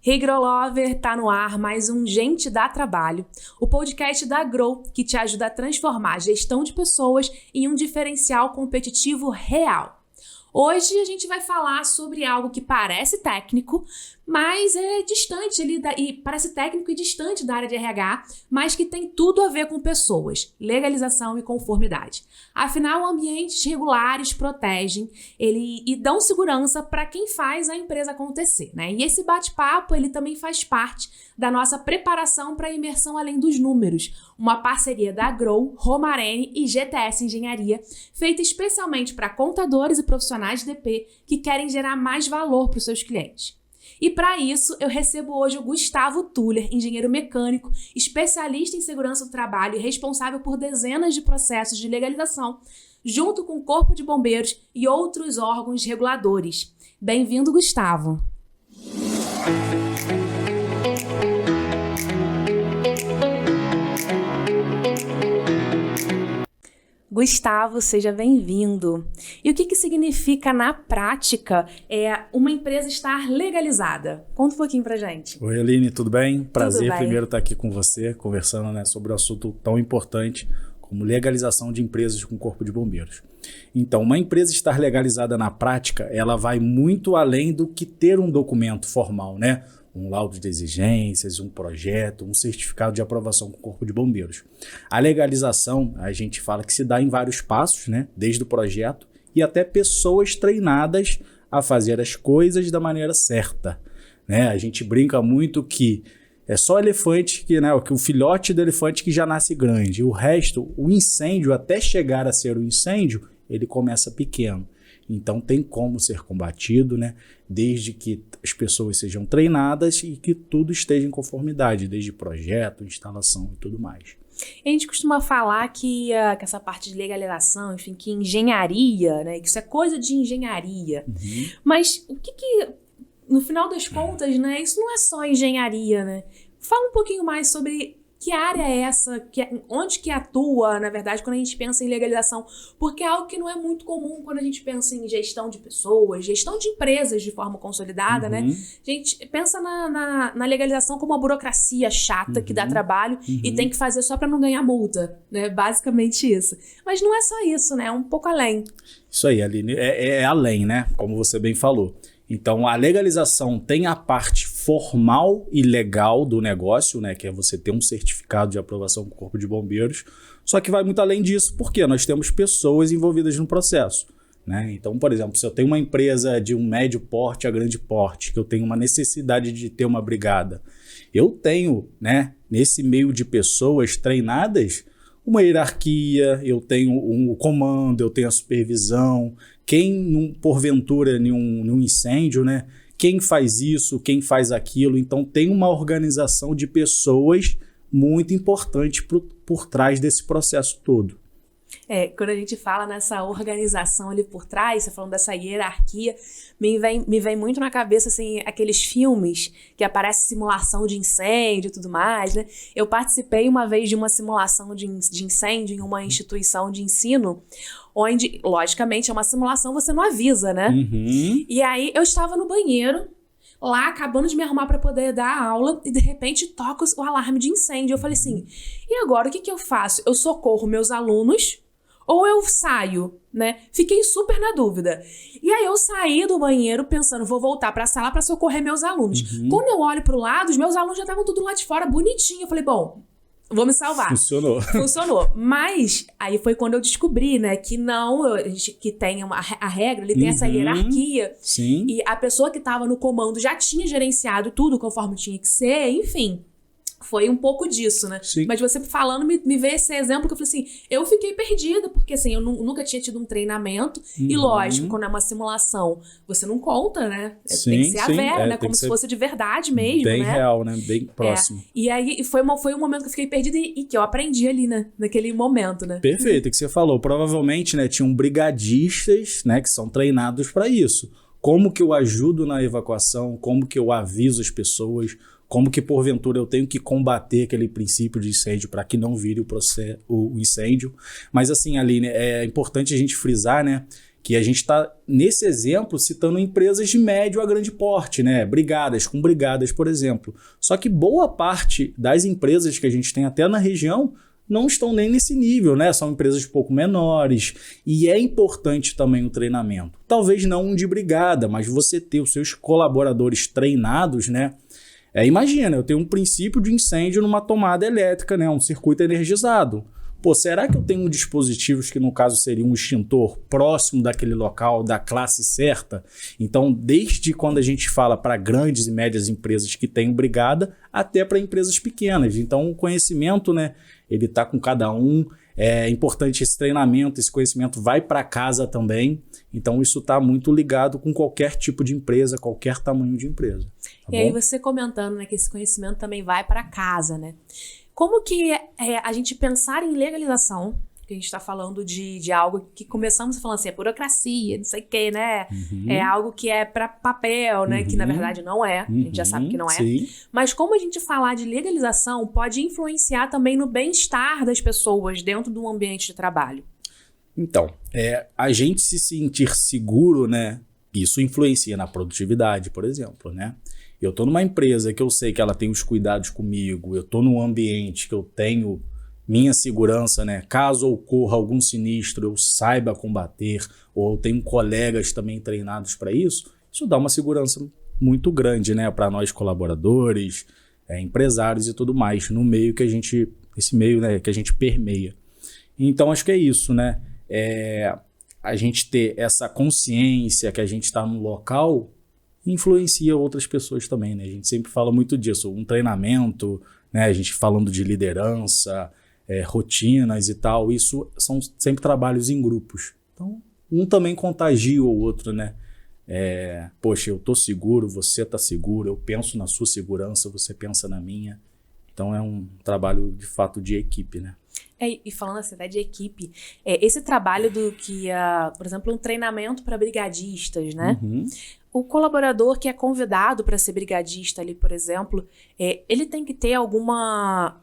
Hey Grow Lover, tá no ar mais um Gente Dá Trabalho, o podcast da Grow que te ajuda a transformar a gestão de pessoas em um diferencial competitivo real. Hoje a gente vai falar sobre algo que parece técnico, mas é distante e parece técnico e distante da área de RH, mas que tem tudo a ver com pessoas, legalização e conformidade. Afinal, ambientes regulares protegem e dão segurança para quem faz a empresa acontecer, né? E esse bate-papo, ele também faz parte da nossa preparação para a imersão além dos números, uma parceria da Grow, Romarene e GTS Engenharia, feita especialmente para contadores e profissionais de DP que querem gerar mais valor para os seus clientes. E para isso, eu recebo hoje o Gustavo Tuller, engenheiro mecânico, especialista em segurança do trabalho e responsável por dezenas de processos de legalização, junto com o Corpo de Bombeiros e outros órgãos reguladores. Bem-vindo, Gustavo. Gustavo, seja bem-vindo. E o que significa, na prática, uma empresa estar legalizada? Conta um pouquinho pra gente. Oi, Aline, tudo bem? Prazer tudo bem. Primeiro estar aqui com você, conversando sobre um assunto tão importante como legalização de empresas com Corpo de Bombeiros. Então, uma empresa estar legalizada na prática, ela vai muito além do que ter um documento formal, né? Um laudo de exigências, um projeto, um certificado de aprovação com o Corpo de Bombeiros. A legalização, a gente fala que se dá em vários passos, né? Desde o projeto e até pessoas treinadas a fazer as coisas da maneira certa, né? A gente brinca muito que é só elefante, que o filhote do elefante que já nasce grande. O resto, o incêndio, até chegar a ser um incêndio, ele começa pequeno. Então tem como ser combatido, né? Desde que as pessoas sejam treinadas e que tudo esteja em conformidade, desde projeto, instalação e tudo mais. A gente costuma falar que essa parte de legalização, enfim, que engenharia, né? Que isso é coisa de engenharia. Uhum. Mas o que no final das contas, né? Isso não é só engenharia, né? Fala um pouquinho mais sobre que área é essa, onde que atua, na verdade, quando a gente pensa em legalização, porque é algo que não é muito comum quando a gente pensa em gestão de pessoas, gestão de empresas de forma consolidada, né? A gente pensa na legalização como uma burocracia chata que dá trabalho e tem que fazer só para não ganhar multa, né? Basicamente isso. Mas não é só isso, né? É um pouco além. Isso aí, Aline, é além, né? Como você bem falou. Então, a legalização tem a parte formal e legal do negócio, né, que é você ter um certificado de aprovação com o Corpo de Bombeiros, só que vai muito além disso, porque nós temos pessoas envolvidas no processo, né? Então, por exemplo, se eu tenho uma empresa de um médio porte a grande porte, que eu tenho uma necessidade de ter uma brigada, eu tenho, né, nesse meio de pessoas treinadas, uma hierarquia, eu tenho um comando, eu tenho a supervisão, quem, porventura, num incêndio, né? Quem faz isso, quem faz aquilo. Então, tem uma organização de pessoas muito importante por trás desse processo todo. Quando a gente fala nessa organização ali por trás, você falando dessa hierarquia, me vem muito na cabeça, assim, aqueles filmes que aparece simulação de incêndio e tudo mais, né? Eu participei uma vez de uma simulação de incêndio em uma instituição de ensino, onde, logicamente, é uma simulação, você não avisa, né? E aí, eu estava no banheiro, lá, acabando de me arrumar para poder dar a aula, e de repente toca o alarme de incêndio. Eu falei assim, e agora o que eu faço? Eu socorro meus alunos ou eu saio, né? Fiquei super na dúvida. E aí eu saí do banheiro pensando, vou voltar pra sala pra socorrer meus alunos. Quando eu olho pro lado, os meus alunos já estavam tudo lá de fora, bonitinho. Eu falei, bom, vou me salvar. Funcionou. Mas aí foi quando eu descobri, né, que que tem a regra, ele tem essa hierarquia. Sim. E a pessoa que tava no comando já tinha gerenciado tudo conforme tinha que ser, enfim. Foi um pouco disso, né? Sim. Mas você falando, me veio esse exemplo que eu falei assim, eu fiquei perdida, porque assim, eu nunca tinha tido um treinamento, e lógico, quando é uma simulação, você não conta, né? Tem que ser a vera, né? Como se fosse de verdade mesmo, bem né? real, né? Bem próximo. E aí foi um momento que eu fiquei perdida e que eu aprendi ali, né? Naquele momento, né? Perfeito, é que você falou. Provavelmente, né, tinham brigadistas, né, que são treinados para isso. Como que eu ajudo na evacuação? Como que eu aviso as pessoas? Como que, porventura, eu tenho que combater aquele princípio de incêndio para que não vire o incêndio. Mas, assim, Aline, é importante a gente frisar, né, que a gente está, nesse exemplo, citando empresas de médio a grande porte, né? Brigadas, com brigadas, por exemplo. Só que boa parte das empresas que a gente tem até na região não estão nem nesse nível, né? São empresas um pouco menores e é importante também o treinamento. Talvez não um de brigada, mas você ter os seus colaboradores treinados, né? Imagina, eu tenho um princípio de incêndio numa tomada elétrica, né? Um circuito energizado. Pô, será que eu tenho dispositivos que no caso seria um extintor próximo daquele local, da classe certa? Então, desde quando a gente fala para grandes e médias empresas que têm brigada, até para empresas pequenas. Então, o conhecimento, né, ele está com cada um. É importante esse treinamento, esse conhecimento vai para casa também. Então, isso está muito ligado com qualquer tipo de empresa, qualquer tamanho de empresa. Tá e aí você comentando, né, que esse conhecimento também vai para casa, né? Como que a gente pensar em legalização, que a gente está falando de algo que começamos falando assim, burocracia, não sei o quê, né? É algo que é para papel, né? Que na verdade não é, a gente já sabe que não é. Sim. Mas como a gente falar de legalização pode influenciar também no bem-estar das pessoas dentro do ambiente de trabalho? Então, a gente se sentir seguro, né? Isso influencia na produtividade, por exemplo, né? Eu estou numa empresa que eu sei que ela tem os cuidados comigo, eu estou num ambiente que eu tenho minha segurança, né? Caso ocorra algum sinistro, eu saiba combater, ou eu tenho colegas também treinados para isso, isso dá uma segurança muito grande, né? Para nós colaboradores, empresários e tudo mais, no meio que a gente, esse meio, né, que a gente permeia. Então, acho que é isso, né? A gente ter essa consciência que a gente está no local influencia outras pessoas também, né? A gente sempre fala muito disso, um treinamento, né? A gente falando de liderança, rotinas e tal, isso são sempre trabalhos em grupos. Então, um também contagia o outro, né? Poxa, eu tô seguro, você tá seguro, eu penso na sua segurança, você pensa na minha. Então, é um trabalho, de fato, de equipe, né? E falando assim, até de equipe, esse trabalho por exemplo, um treinamento para brigadistas, né? O colaborador que é convidado para ser brigadista ali, por exemplo, ele tem que ter alguma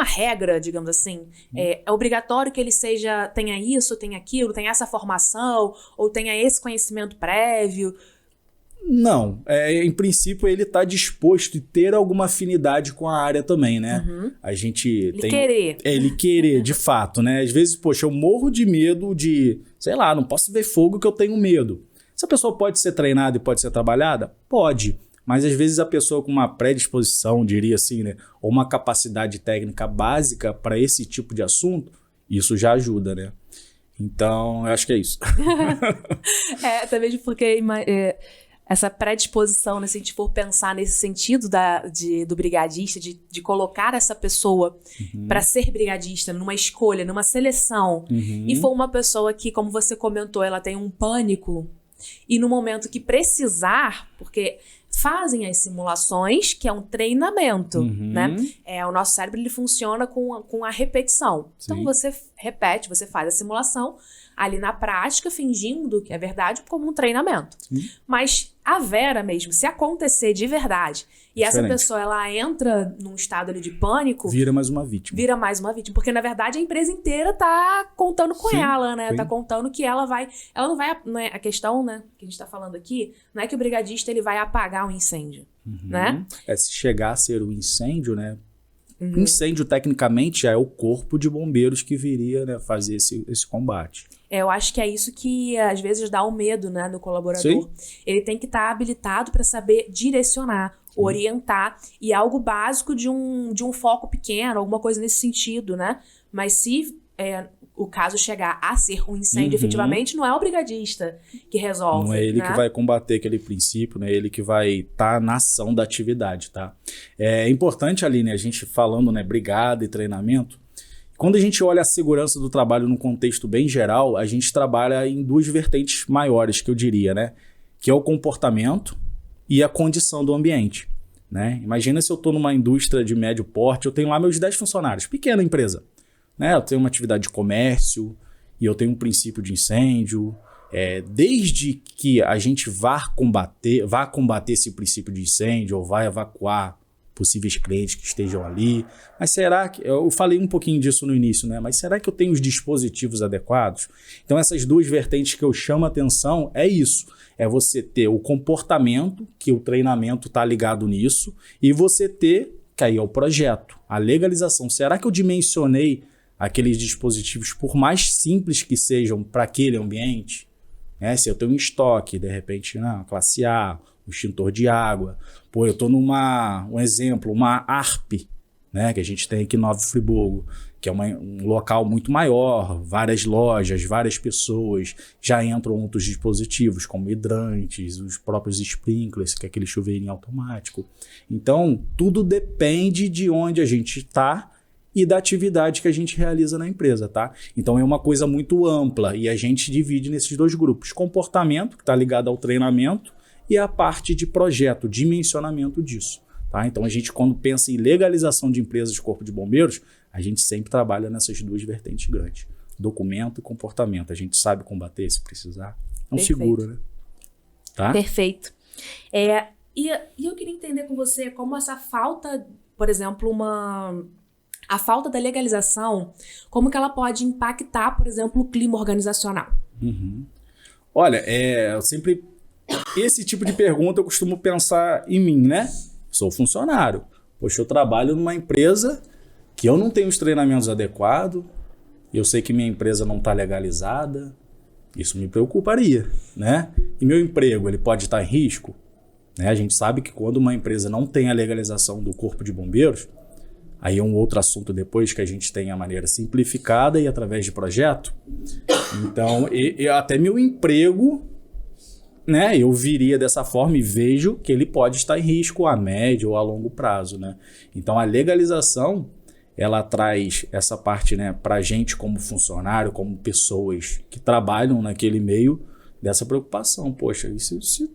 regra, digamos assim. É obrigatório que ele tenha isso, tenha aquilo, tenha essa formação, ou tenha esse conhecimento prévio? Não, em princípio ele está disposto a ter alguma afinidade com a área também, né? A gente ele querer, de fato, né? Às vezes, poxa, eu morro de medo de, sei lá, não posso ver fogo que eu tenho medo. Essa pessoa pode ser treinada e pode ser trabalhada? Pode, mas às vezes a pessoa com uma predisposição, diria assim, né? Ou uma capacidade técnica básica para esse tipo de assunto, isso já ajuda, né? Então, eu acho que é isso. Também porque essa predisposição, né, se a gente for pensar nesse sentido do brigadista, de colocar essa pessoa para ser brigadista numa escolha, numa seleção, e for uma pessoa que, como você comentou, ela tem um pânico, e no momento que precisar, porque fazem as simulações, que é um treinamento, né? O nosso cérebro ele funciona com a repetição. Sim. Então você repete, você faz a simulação ali na prática, fingindo que é verdade, como um treinamento. Sim. Mas a Vera mesmo, se acontecer de verdade, e essa pessoa ela entra num estado ali de pânico... Vira mais uma vítima. Porque na verdade a empresa inteira tá contando com ela, né? Sim. Tá contando que ela não vai... Né? A questão, né, que a gente tá falando aqui, não é que o brigadista ele vai apagar um incêndio, né? Se chegar a ser um incêndio, né? Incêndio, tecnicamente, é o corpo de bombeiros que viria, né, fazer esse combate. Eu acho que é isso que, às vezes, dá o medo, né, do colaborador. Sim. Ele tem que estar habilitado para saber direcionar, orientar, e algo básico de um foco pequeno, alguma coisa nesse sentido, né? Mas se o caso chegar a ser um incêndio, efetivamente, não é o brigadista que resolve. Não é ele né? que vai combater aquele princípio, não é ele que vai estar na ação da atividade, tá? É importante, Aline, a gente falando, né, brigada e treinamento, quando a gente olha a segurança do trabalho num contexto bem geral, a gente trabalha em duas vertentes maiores, que eu diria, né? Que é o comportamento e a condição do ambiente, né? Imagina se eu estou numa indústria de médio porte, eu tenho lá meus 10 funcionários, pequena empresa, né? Eu tenho uma atividade de comércio e eu tenho um princípio de incêndio. Desde que a gente vá combater esse princípio de incêndio ou vai evacuar possíveis clientes que estejam ali. Mas será que... Eu falei um pouquinho disso no início, né? Mas será que eu tenho os dispositivos adequados? Então, essas duas vertentes que eu chamo a atenção é isso. É você ter o comportamento, que o treinamento está ligado nisso, e você ter, que aí é o projeto, a legalização. Será que eu dimensionei aqueles dispositivos, por mais simples que sejam, para aquele ambiente? Se eu tenho um estoque, de repente, classe A, um extintor de água. Pô, eu estou um exemplo, uma ARP, né, que a gente tem aqui em Nova Friburgo, que é um local muito maior, várias lojas, várias pessoas, já entram outros dispositivos, como hidrantes, os próprios sprinklers, que é aquele chuveirinho automático. Então, tudo depende de onde a gente está e da atividade que a gente realiza na empresa, tá? Então é uma coisa muito ampla e a gente divide nesses dois grupos. Comportamento, que está ligado ao treinamento, e a parte de projeto, dimensionamento disso, tá? Então a gente, quando pensa em legalização de empresas de corpo de bombeiros, a gente sempre trabalha nessas duas vertentes grandes. Documento e comportamento. A gente sabe combater se precisar. É um seguro, né? Tá? Perfeito. E eu queria entender com você como essa falta, por exemplo, a falta da legalização, como que ela pode impactar, por exemplo, o clima organizacional? Olha, eu sempre... Esse tipo de pergunta eu costumo pensar em mim, né? Sou funcionário. Poxa, eu trabalho numa empresa que eu não tenho os treinamentos adequados, eu sei que minha empresa não está legalizada, isso me preocuparia, né? E meu emprego, ele pode estar em risco? Né? A gente sabe que quando uma empresa não tem a legalização do Corpo de Bombeiros, aí é um outro assunto depois que a gente tem a maneira simplificada e através de projeto. Então, até meu emprego, né, eu viria dessa forma e vejo que ele pode estar em risco a médio ou a longo prazo, né? Então, a legalização, ela traz essa parte, né, para a gente como funcionário, como pessoas que trabalham naquele meio, dessa preocupação. Poxa, isso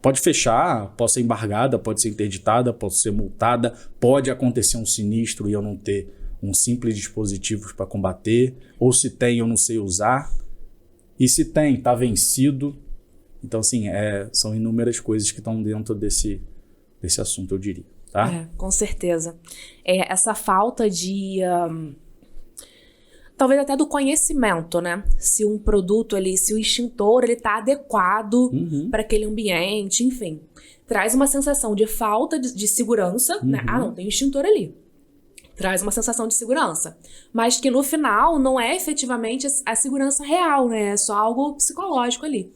pode fechar, pode ser embargada, pode ser interditada, pode ser multada, pode acontecer um sinistro e eu não ter um simples dispositivo para combater, ou se tem, eu não sei usar, e se tem, está vencido. Então, assim, são inúmeras coisas que estão dentro desse assunto, eu diria. Tá? Com certeza. Essa falta de... talvez até do conhecimento, né? Se um produto ali, se o extintor ele está adequado para aquele ambiente, enfim. Traz uma sensação de falta de segurança, né? Ah, não, tem um extintor ali. Traz uma sensação de segurança. Mas que no final não é efetivamente a segurança real, né? É só algo psicológico ali.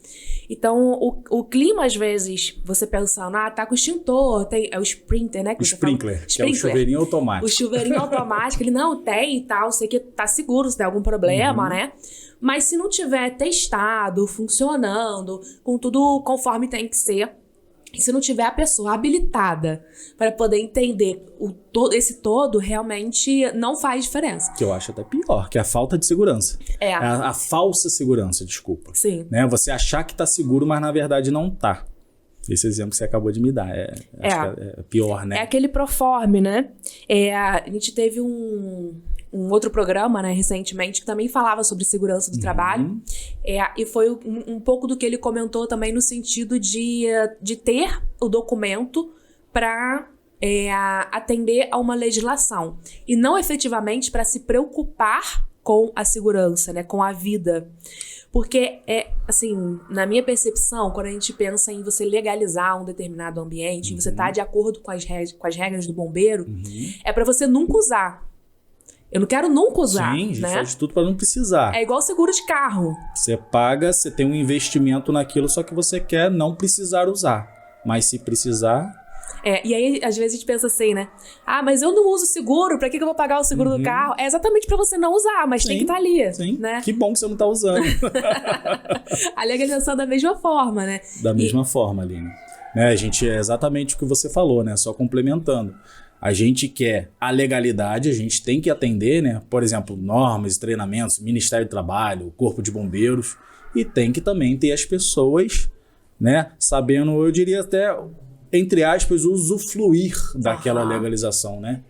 Então, o clima, às vezes, você pensando, tá com o extintor, é o sprinter, né? O sprinkler, que é o chuveirinho automático. O chuveirinho automático, ele não tem e tal, sei que tá seguro se der algum problema, né? Mas se não tiver testado, funcionando, com tudo conforme tem que ser, e se não tiver a pessoa habilitada para poder entender esse todo, realmente não faz diferença. Que eu acho até pior, que é a falta de segurança. A falsa segurança, desculpa. Sim. Né? Você achar que tá seguro, mas na verdade não tá. Esse exemplo que você acabou de me dar acho que é pior, né? É aquele proforme, né? A gente teve um outro programa, né, recentemente, que também falava sobre segurança do trabalho. E foi um pouco do que ele comentou também no sentido de ter o documento para atender a uma legislação. E não efetivamente para se preocupar com a segurança, né, com a vida. Porque, assim, na minha percepção, quando a gente pensa em você legalizar um determinado ambiente, e você tá de acordo com as regras do bombeiro, é para você nunca usar. Eu não quero nunca usar. Sim, a gente né? faz de tudo para não precisar. É igual seguro de carro. Você paga, você tem um investimento naquilo, só que você quer não precisar usar. Mas se precisar... E aí, às vezes, a gente pensa assim, né? Mas eu não uso seguro, pra que eu vou pagar o seguro do carro? É exatamente pra você não usar, mas tem que estar ali. Sim, né? Que bom que você não tá usando. A legalização da mesma forma, né? Da mesma forma, Aline. Né, a gente, é exatamente o que você falou, né? Só complementando. A gente quer a legalidade, a gente tem que atender, né? Por exemplo, normas, treinamentos, Ministério do Trabalho, Corpo de Bombeiros, e tem que também ter as pessoas, né? Sabendo, eu diria até, entre aspas, usufruir daquela legalização, né?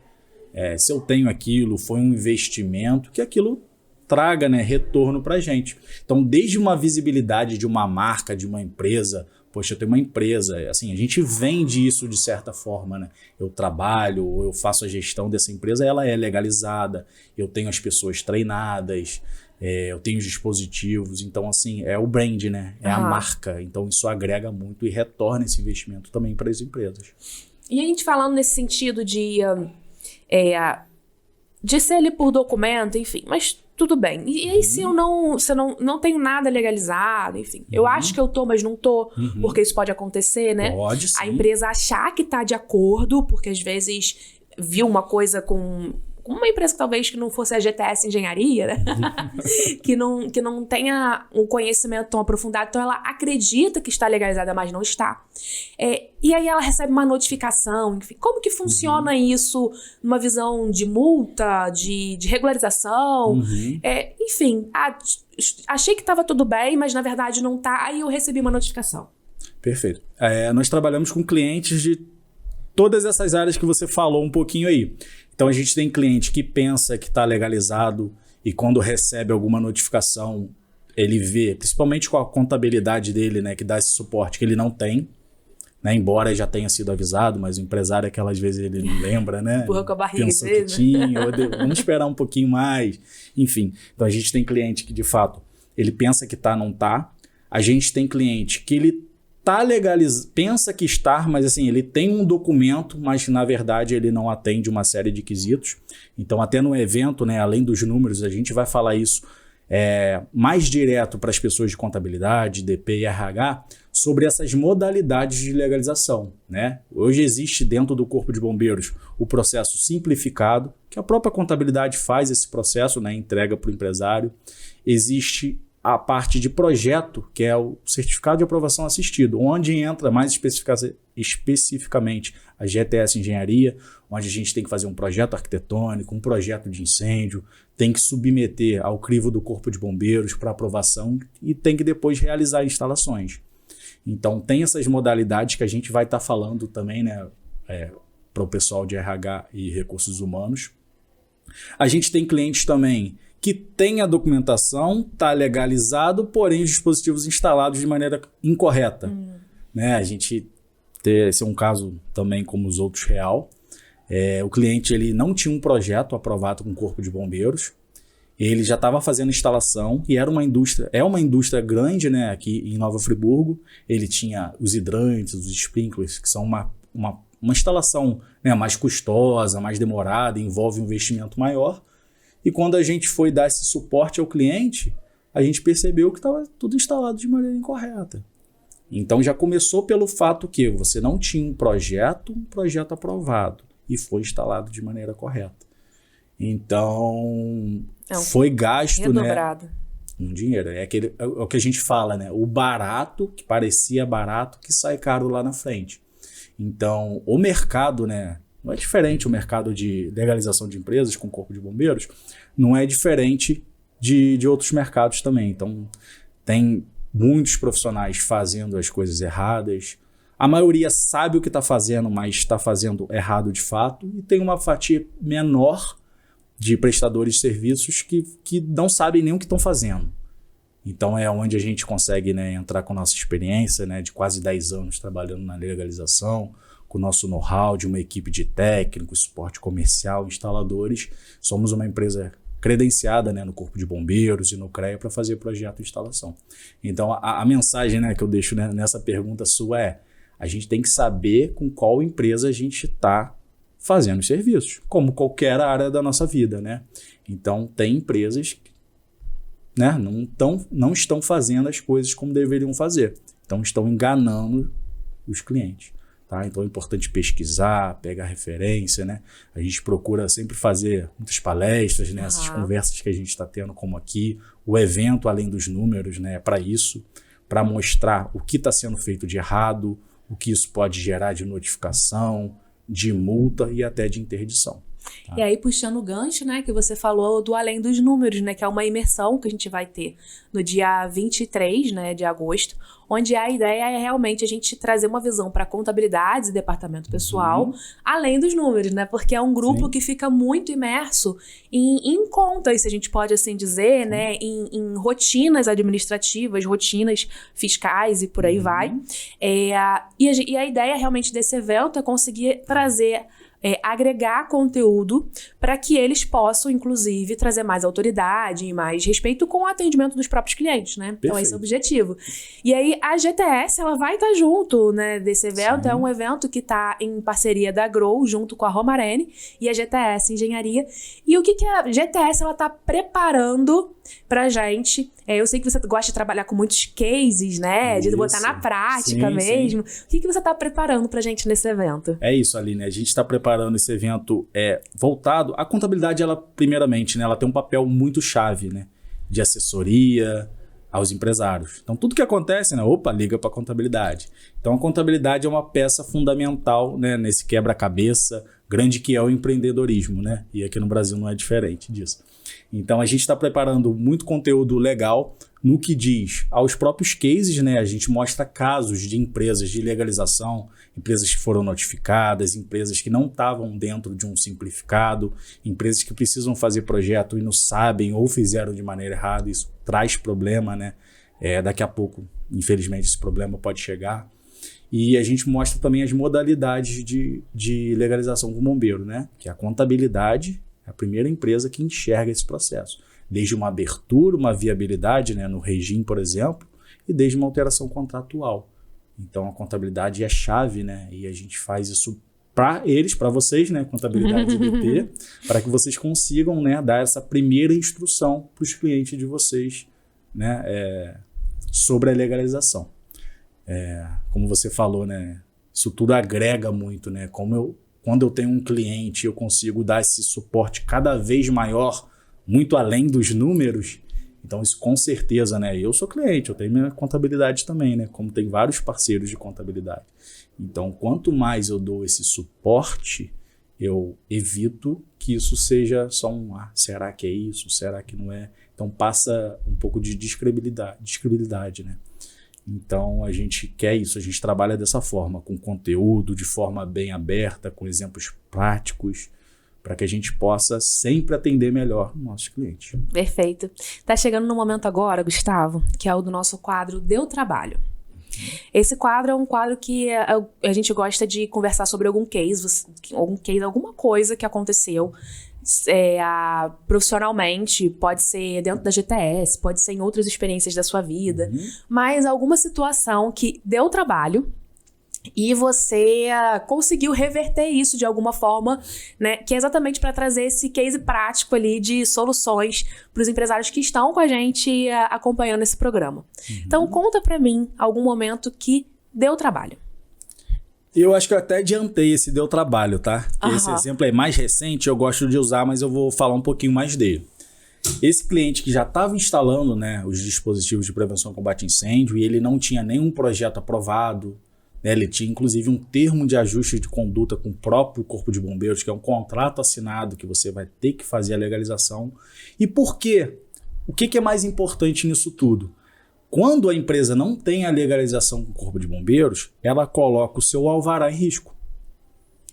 Se eu tenho aquilo, foi um investimento, que aquilo traga, né, retorno pra gente. Então, desde uma visibilidade de uma marca, de uma empresa, poxa, eu tenho uma empresa, assim, a gente vende isso de certa forma, né? Eu trabalho, eu faço a gestão dessa empresa, ela é legalizada, eu tenho as pessoas treinadas, eu tenho os dispositivos, então, assim, é o brand, né? É a marca, então isso agrega muito e retorna esse investimento também para as empresas. E a gente falando nesse sentido de ser ali por documento, enfim, mas tudo bem. E aí se eu não tenho nada legalizado, enfim, eu acho que eu tô, mas não tô, porque isso pode acontecer, né? Pode, sim. A empresa achar que tá de acordo, porque às vezes viu uma coisa com uma empresa que talvez que não fosse a GTS Engenharia, né? que não tenha um conhecimento tão aprofundado, então ela acredita que está legalizada, mas não está. E aí ela recebe uma notificação, enfim. Como que funciona isso numa visão de multa, de regularização? Enfim, achei que estava tudo bem, mas na verdade não tá, aí eu recebi uma notificação. Perfeito. Nós trabalhamos com clientes de todas essas áreas que você falou um pouquinho aí. Então, a gente tem cliente que pensa que está legalizado e quando recebe alguma notificação, ele vê, principalmente com a contabilidade dele, né, que dá esse suporte que ele não tem, né, embora já tenha sido avisado, mas o empresário, às vezes, ele não lembra, né? Empurra com a barriga. Pensou que tinha, vamos esperar um pouquinho mais. Enfim, então a gente tem cliente que, de fato, ele pensa que tá, não tá. A gente tem cliente que ele tá legalizado, pensa que está, mas assim, ele tem um documento, mas na verdade ele não atende uma série de quesitos. Então até no evento, né, além dos números, a gente vai falar isso mais direto para as pessoas de contabilidade, DP e RH, sobre essas modalidades de legalização, né? Hoje existe dentro do Corpo de Bombeiros o processo simplificado, que a própria contabilidade faz esse processo, né, entrega para o empresário. Existe a parte de projeto, que é o certificado de aprovação assistido, onde entra mais especificamente a GTS Engenharia, onde a gente tem que fazer um projeto arquitetônico, um projeto de incêndio, tem que submeter ao crivo do Corpo de Bombeiros para aprovação e tem que depois realizar instalações. Então tem essas modalidades que a gente vai estar falando também, né, para o pessoal de RH e recursos humanos. A gente tem clientes também que tem a documentação, está legalizado, porém os dispositivos instalados de maneira incorreta. Né? A gente esse é um caso também como os outros real. O cliente ele não tinha um projeto aprovado com o Corpo de Bombeiros, ele já estava fazendo instalação e é uma indústria grande, né, aqui em Nova Friburgo. Ele tinha os hidrantes, os sprinklers, que são uma instalação, né, mais custosa, mais demorada, envolve um investimento maior. E quando a gente foi dar esse suporte ao cliente, a gente percebeu que estava tudo instalado de maneira incorreta. Então já começou pelo fato que você não tinha um projeto aprovado e foi instalado de maneira correta. Então foi gasto, redobrado, né, um dinheiro. É o que a gente fala, né? O barato, que parecia barato, que sai caro lá na frente. Então o mercado, né? Não é diferente o mercado de legalização de empresas com o Corpo de Bombeiros, não é diferente de outros mercados também. Então, tem muitos profissionais fazendo as coisas erradas. A maioria sabe o que está fazendo, mas está fazendo errado de fato. E tem uma fatia menor de prestadores de serviços que não sabem nem o que estão fazendo. Então, é onde a gente consegue, né, entrar com a nossa experiência, né, de quase 10 anos trabalhando na legalização, com o nosso know-how de uma equipe de técnicos, suporte comercial, instaladores. Somos uma empresa credenciada, né, no Corpo de Bombeiros e no CREA para fazer projeto de instalação. Então, a mensagem, né, que eu deixo, né, nessa pergunta sua a gente tem que saber com qual empresa a gente está fazendo os serviços, como qualquer área da nossa vida, né? Então, tem empresas que, né, não estão fazendo as coisas como deveriam fazer. Então, estão enganando os clientes. Tá? Então é importante pesquisar, pegar referência, né? A gente procura sempre fazer muitas palestras, né? Essas conversas que a gente está tendo como aqui, o evento além dos números, né? Para isso, para mostrar o que está sendo feito de errado, o que isso pode gerar de notificação, de multa e até de interdição. Tá? E aí, puxando o gancho, né, que você falou do Além dos Números, né, que é uma imersão que a gente vai ter no dia 23, né, de agosto, onde a ideia é realmente a gente trazer uma visão para contabilidade e departamento pessoal, além dos números, né? Porque é um grupo que fica muito imerso em contas, se a gente pode assim dizer, né? Em rotinas administrativas, rotinas fiscais e por aí vai. E a ideia realmente desse evento é conseguir trazer agregar conteúdo para que eles possam, inclusive, trazer mais autoridade e mais respeito com o atendimento dos próprios clientes, né? Então, esse é o objetivo. E aí, a GTS, ela vai estar junto, né, desse evento. Sim. É um evento que está em parceria da Grow, junto com a Romarene e a GTS Engenharia. E o que a GTS, ela está preparando pra gente? Eu sei que você gosta de trabalhar com muitos cases, né? De botar na prática mesmo. Sim. O que você está preparando pra gente nesse evento? É isso, Aline. A gente está preparando esse evento voltado... A contabilidade, ela, primeiramente, né, ela tem um papel muito chave, né? De assessoria aos empresários. Então, tudo que acontece, né? Liga para a contabilidade. Então, a contabilidade é uma peça fundamental, né, nesse quebra-cabeça grande que é o empreendedorismo, né? E aqui no Brasil não é diferente disso. Então, a gente está preparando muito conteúdo legal no que diz aos próprios cases, né? A gente mostra casos de empresas de legalização, empresas que foram notificadas, empresas que não estavam dentro de um simplificado, empresas que precisam fazer projeto e não sabem ou fizeram de maneira errada. Isso traz problema, né? Daqui a pouco, infelizmente, esse problema pode chegar. E a gente mostra também as modalidades de legalização com bombeiro, né? Que é a contabilidade é a primeira empresa que enxerga esse processo. Desde uma abertura, uma viabilidade, né, no regime, por exemplo, e desde uma alteração contratual. Então, a contabilidade é chave, né? E a gente faz isso para eles, para vocês, né? Contabilidade DT, para que vocês consigam, né, dar essa primeira instrução para os clientes de vocês, né, sobre a legalização. Como você falou, né? Isso tudo agrega muito, né? Quando eu tenho um cliente, eu consigo dar esse suporte cada vez maior, muito além dos números. Então, isso com certeza, né? Eu sou cliente, eu tenho minha contabilidade também, né? Como tem vários parceiros de contabilidade. Então, quanto mais eu dou esse suporte, eu evito que isso seja só será que é isso? Será que não é? Então, passa um pouco de descredibilidade, né? Então, a gente quer isso, a gente trabalha dessa forma, com conteúdo, de forma bem aberta, com exemplos práticos, para que a gente possa sempre atender melhor nossos clientes. Perfeito. Tá chegando no momento agora, Gustavo, que é o do nosso quadro Deu Trabalho. Esse quadro é um quadro que a gente gosta de conversar sobre algum case, alguma coisa que aconteceu profissionalmente, pode ser dentro da GTS, pode ser em outras experiências da sua vida, mas alguma situação que deu trabalho e você conseguiu reverter isso de alguma forma, né? Que é exatamente para trazer esse case prático ali de soluções para os empresários que estão com a gente acompanhando esse programa. Então, conta para mim algum momento que deu trabalho. Eu acho que eu até adiantei esse deu trabalho, tá? Esse exemplo é mais recente, eu gosto de usar, mas eu vou falar um pouquinho mais dele. Esse cliente que já estava instalando, né, os dispositivos de prevenção e combate a incêndio e ele não tinha nenhum projeto aprovado, né, ele tinha inclusive um termo de ajuste de conduta com o próprio Corpo de Bombeiros, que é um contrato assinado que você vai ter que fazer a legalização. E por quê? O que é mais importante nisso tudo? Quando a empresa não tem a legalização com o Corpo de Bombeiros, ela coloca o seu alvará em risco.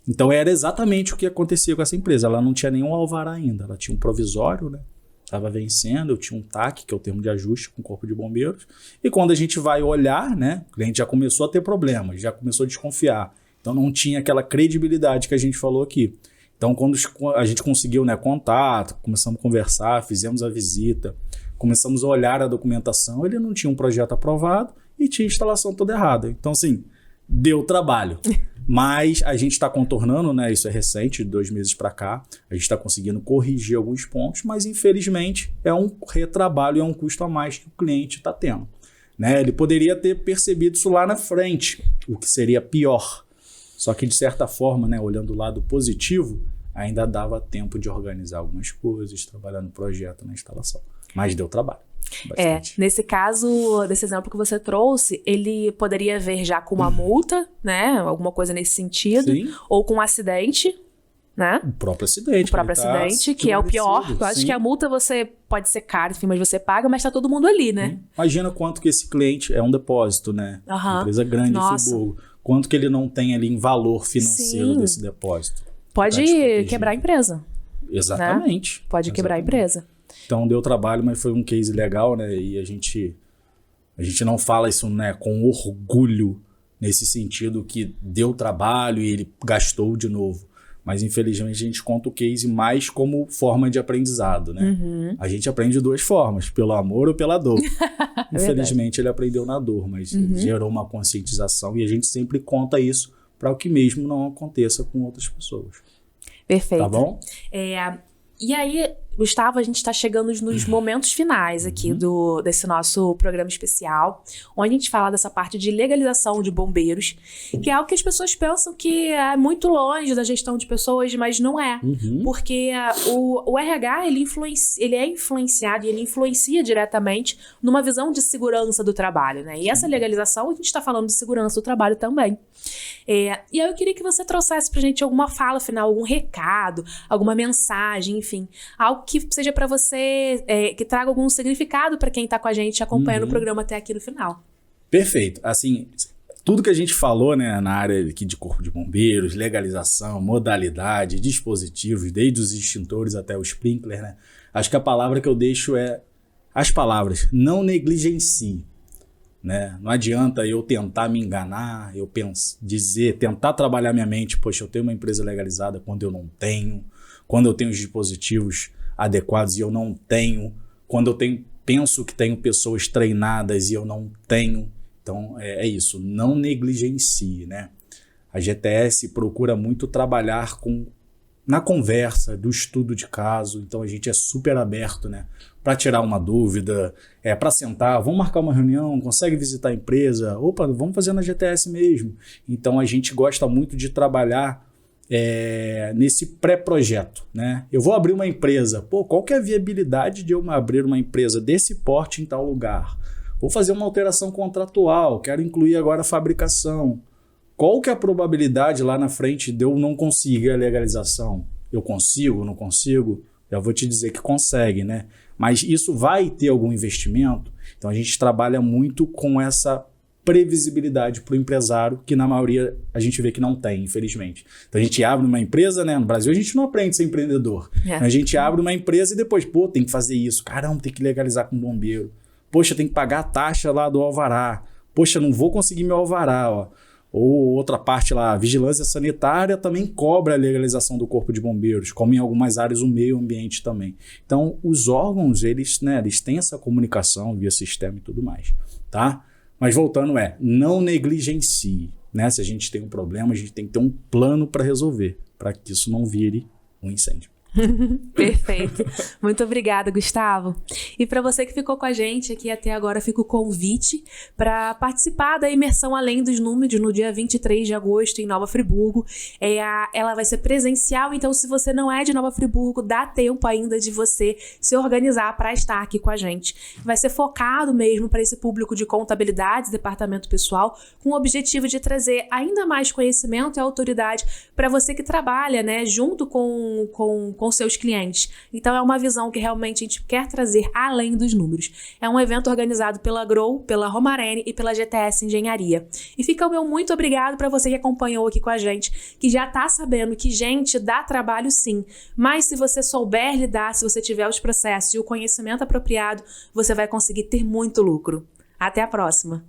Então era exatamente o que acontecia com essa empresa. Ela não tinha nenhum alvará ainda, ela tinha um provisório, né? Estava vencendo, eu tinha um TAC, que é o termo de ajuste com o Corpo de Bombeiros. E quando a gente vai olhar, né, o cliente já começou a ter problemas, já começou a desconfiar. Então não tinha aquela credibilidade que a gente falou aqui. Então quando a gente conseguiu, né, contato, começamos a conversar, fizemos a visita, começamos a olhar a documentação, ele não tinha um projeto aprovado e tinha instalação toda errada. Então, assim, deu trabalho. Mas a gente está contornando, né? Isso é recente, de 2 meses para cá. A gente está conseguindo corrigir alguns pontos, mas infelizmente é um retrabalho, é um custo a mais que o cliente está tendo. Né? Ele poderia ter percebido isso lá na frente, o que seria pior. Só que, de certa forma, né, olhando o lado positivo, ainda dava tempo de organizar algumas coisas, trabalhar no projeto, na instalação. Mas deu trabalho. Bastante. Nesse caso, desse exemplo que você trouxe, ele poderia ver já com uma multa, né? Alguma coisa nesse sentido. Sim. Ou com um acidente. né? O próprio acidente. O próprio acidente, que é o pior. Eu acho que a multa você pode ser cara, enfim, mas você paga, mas tá todo mundo ali, né? Imagina quanto que esse cliente é um depósito, né? Uma empresa grande em Friburgo. Quanto que ele não tem ali em valor financeiro desse depósito. Pode quebrar a empresa. Exatamente. Né? Pode quebrar a empresa. Então deu trabalho, mas foi um case legal, né? E a gente não fala isso, né, com orgulho, nesse sentido que deu trabalho e ele gastou de novo. Mas, infelizmente, a gente conta o case mais como forma de aprendizado, né? A gente aprende de duas formas, pelo amor ou pela dor. Infelizmente, ele aprendeu na dor, mas gerou uma conscientização e a gente sempre conta isso para o que mesmo não aconteça com outras pessoas. Perfeito. Tá bom? E aí, Gustavo, a gente está chegando nos momentos finais aqui desse nosso programa especial, onde a gente fala dessa parte de legalização de bombeiros, que é algo que as pessoas pensam que é muito longe da gestão de pessoas, mas não é. Porque o RH, ele é influenciado e ele influencia diretamente numa visão de segurança do trabalho, né? E essa legalização, a gente está falando de segurança do trabalho também. E aí eu queria que você trouxesse pra gente alguma fala final, algum recado, alguma mensagem, enfim, algo que seja pra você, que traga algum significado pra quem tá com a gente acompanhando o programa até aqui no final. Perfeito. Assim, tudo que a gente falou, né, na área aqui de corpo de bombeiros, legalização, modalidade, dispositivos, desde os extintores até o sprinkler, né? Acho que a palavra que eu deixo é as palavras, não negligencie. Né? Não adianta eu tentar me enganar, eu tentar trabalhar minha mente, poxa, eu tenho uma empresa legalizada quando eu não tenho, quando eu tenho os dispositivos adequados e eu não tenho, quando eu penso que tenho pessoas treinadas e eu não tenho. Então é isso, não negligencie, né? A GTS procura muito trabalhar na conversa, do estudo de caso, então a gente é super aberto, né? Para tirar uma dúvida, para sentar, vamos marcar uma reunião, consegue visitar a empresa, opa, vamos fazer na GTS mesmo. Então a gente gosta muito de trabalhar nesse pré-projeto, né? Eu vou abrir uma empresa, qual que é a viabilidade de eu abrir uma empresa desse porte em tal lugar? Vou fazer uma alteração contratual, quero incluir agora a fabricação. Qual que é a probabilidade lá na frente de eu não conseguir a legalização? Eu consigo, não consigo? Já vou te dizer que consegue, né? Mas isso vai ter algum investimento? Então a gente trabalha muito com essa previsibilidade para o empresário, que na maioria a gente vê que não tem, infelizmente. Então a gente abre uma empresa, né? No Brasil a gente não aprende a ser empreendedor. A gente abre uma empresa e depois, tem que fazer isso. Caramba, tem que legalizar com bombeiro. Poxa, tem que pagar a taxa lá do alvará. Poxa, não vou conseguir meu alvará, ó. Ou outra parte lá, a vigilância sanitária também cobra a legalização do corpo de bombeiros, como em algumas áreas o meio ambiente também. Então, os órgãos, eles têm essa comunicação via sistema e tudo mais, tá? Mas voltando, não negligencie, né? Se a gente tem um problema, a gente tem que ter um plano para resolver, para que isso não vire um incêndio. Perfeito. Muito obrigada, Gustavo. E para você que ficou com a gente aqui até agora, fica o convite para participar da imersão Além dos Números no dia 23 de agosto em Nova Friburgo. Ela vai ser presencial, então se você não é de Nova Friburgo, dá tempo ainda de você se organizar para estar aqui com a gente. Vai ser focado mesmo para esse público de contabilidade, departamento pessoal, com o objetivo de trazer ainda mais conhecimento e autoridade para você que trabalha, né, junto com seus clientes. Então é uma visão que realmente a gente quer trazer além dos números. É um evento organizado pela Grow, pela Romarene e pela GTS Engenharia. E fica o meu muito obrigado para você que acompanhou aqui com a gente, que já tá sabendo que, gente, dá trabalho sim, mas se você souber lidar, se você tiver os processos e o conhecimento apropriado, você vai conseguir ter muito lucro. Até a próxima!